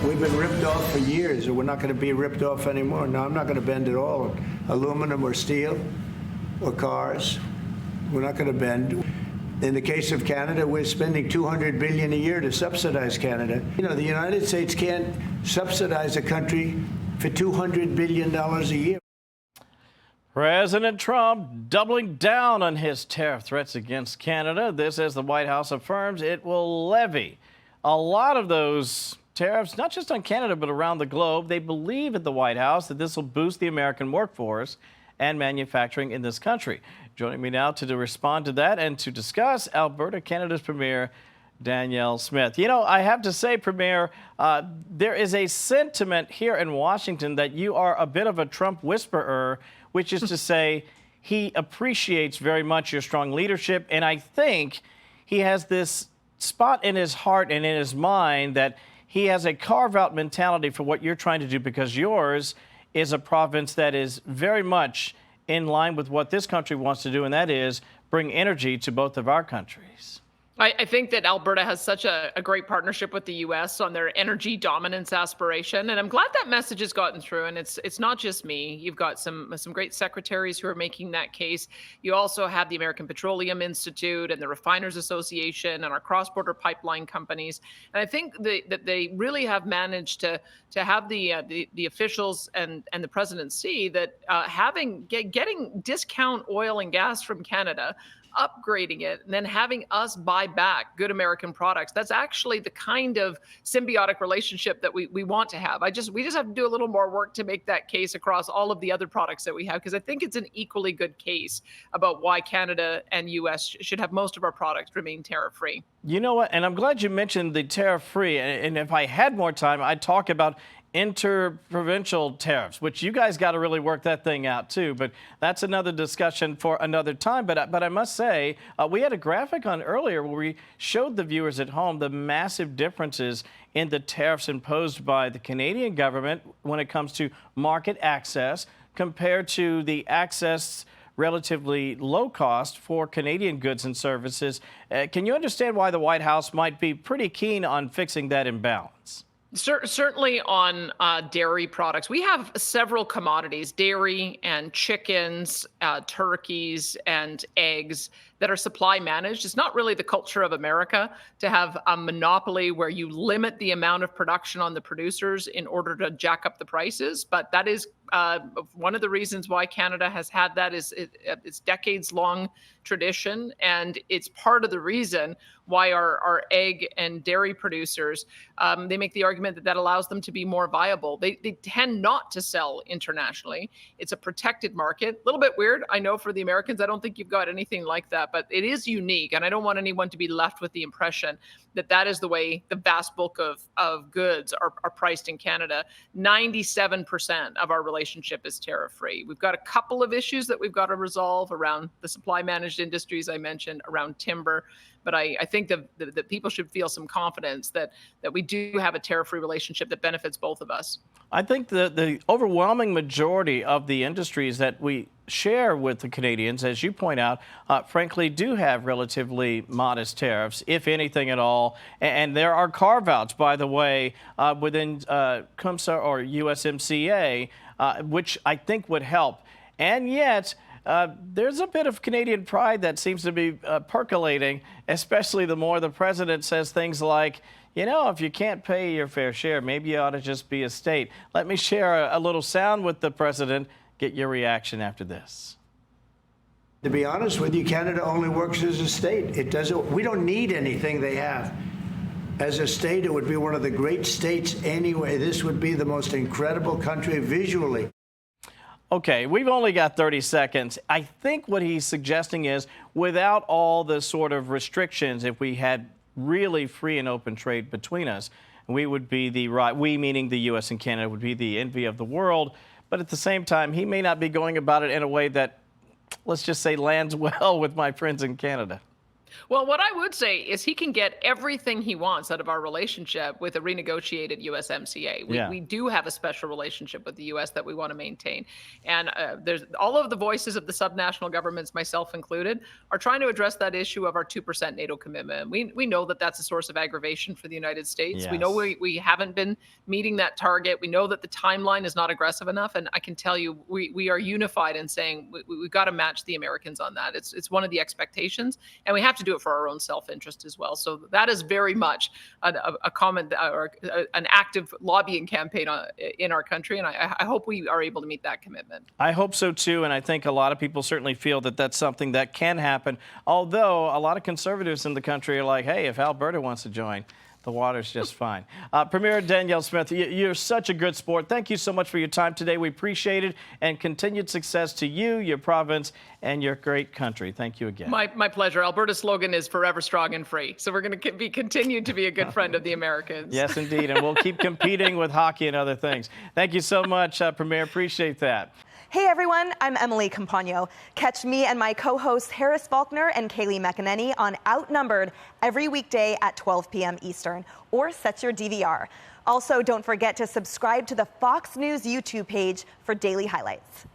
We've been ripped off for years, and we're not going to be ripped off anymore. No, I'm not going to bend at all. Aluminum or steel or cars, we're not going to bend. In the case of Canada, we're spending $200 billion a year to subsidize Canada. You know, the United States can't subsidize a country for $200 billion a year. President Trump doubling down on his tariff threats against Canada. This as the White House affirms it will levy a lot of those tariffs, not just on Canada, but around the globe. They believe at the White House that this will boost the American workforce and manufacturing in this country. Joining me now to respond to that and to discuss, Alberta, Canada's Premier, Danielle Smith. You know, I have to say, Premier, there is a sentiment here in Washington that you are a bit of a Trump whisperer, which is to say he appreciates very much your strong leadership. And I think he has this spot in his heart and in his mind that he has a carve-out mentality for what you're trying to do, because yours is a province that is very much in line with what this country wants to do, and that is bring energy to both of our countries. I think that Alberta has such a great partnership with the U.S. on their energy dominance aspiration, and I'm glad that message has gotten through. And it's not just me. You've got some great secretaries who are making that case. You also have the American Petroleum Institute and the Refiners Association and our cross-border pipeline companies. And I think that they really have managed to have the officials and the president see that getting discount oil and gas from Canada, upgrading it, and then having us buy back good American products. That's actually the kind of symbiotic relationship that we want to have. We just have to do a little more work to make that case across all of the other products that we have, because I think it's an equally good case about why Canada and U.S. should have most of our products remain tariff-free. You know what? And I'm glad you mentioned the tariff-free. And if I had more time, I'd talk about interprovincial tariffs, which you guys got to really work that thing out too. But that's another discussion for another time. But I must say, we had a graphic on earlier where we showed the viewers at home the massive differences in the tariffs imposed by the Canadian government when it comes to market access compared to the access relatively low cost for Canadian goods and services. Can you understand why the White House might be pretty keen on fixing that imbalance? Certainly on dairy products. We have several commodities, dairy and chickens, turkeys and eggs, that are supply managed. It's not really the culture of America to have a monopoly where you limit the amount of production on the producers in order to jack up the prices. But that is one of the reasons why Canada has had that is it's decades-long tradition, and it's part of the reason why our egg and dairy producers, they make the argument that allows them to be more viable. They tend not to sell internationally. It's a protected market. A little bit weird, I know, for the Americans. I don't think you've got anything like that, but it is unique, and I don't want anyone to be left with the impression that that is the way the vast bulk of goods are priced in Canada. 97% of our relationship is tariff-free. We've got a couple of issues that we've got to resolve around the supply-managed industries I mentioned, around timber, but I think that people should feel some confidence that we do have a tariff-free relationship that benefits both of us. I think the overwhelming majority of the industries that we share with the Canadians, as you point out, frankly, do have relatively modest tariffs, if anything at all. And there are carve-outs, by the way, within CUMSA or USMCA, which I think would help. And yet, there's a bit of Canadian pride that seems to be percolating, especially the more the president says things like, you know, if you can't pay your fair share, maybe you ought to just be a state. Let me share a little sound with the president. Get your reaction after this. To be honest with you, Canada only works as a state. It doesn't. We don't need anything they have. As a state, it would be one of the great states anyway. This would be the most incredible country visually. Okay, we've only got 30 seconds. I think what he's suggesting is, without all the sort of restrictions, if we had really free and open trade between us, we would be we meaning the U.S. and Canada, would be the envy of the world. But at the same time, he may not be going about it in a way that, let's just say, lands well with my friends in Canada. Well, what I would say is he can get everything he wants out of our relationship with a renegotiated USMCA. Yeah. We do have a special relationship with the U.S. that we want to maintain. And there's all of the voices of the subnational governments, myself included, are trying to address that issue of our 2% NATO commitment. We know that that's a source of aggravation for the United States. We know Yes. we haven't been meeting that target. We know that the timeline is not aggressive enough. And I can tell you, we are unified in saying we've got to match the Americans on that. It's one of the expectations. And we have to do it for our own self-interest as well. So that is very much a comment or an active lobbying campaign in our country. And I hope we are able to meet that commitment. I hope so too, and I think a lot of people certainly feel that that's something that can happen. Although a lot of conservatives in the country are like, hey, if Alberta wants to join, the water's just fine. Premier Danielle Smith, you're such a good sport. Thank you so much for your time today. We appreciate it, and continued success to you, your province, and your great country. Thank you again. My pleasure. Alberta's slogan is forever strong and free. So we're going to be continued to be a good friend of the Americans. Yes, indeed, and we'll keep competing with hockey and other things. Thank you so much, Premier. Appreciate that. Hey everyone, I'm Emily Campagno. Catch me and my co-hosts Harris Faulkner and Kaylee McEnany on Outnumbered every weekday at 12 p.m. Eastern, or set your DVR. Also, don't forget to subscribe to the Fox News YouTube page for daily highlights.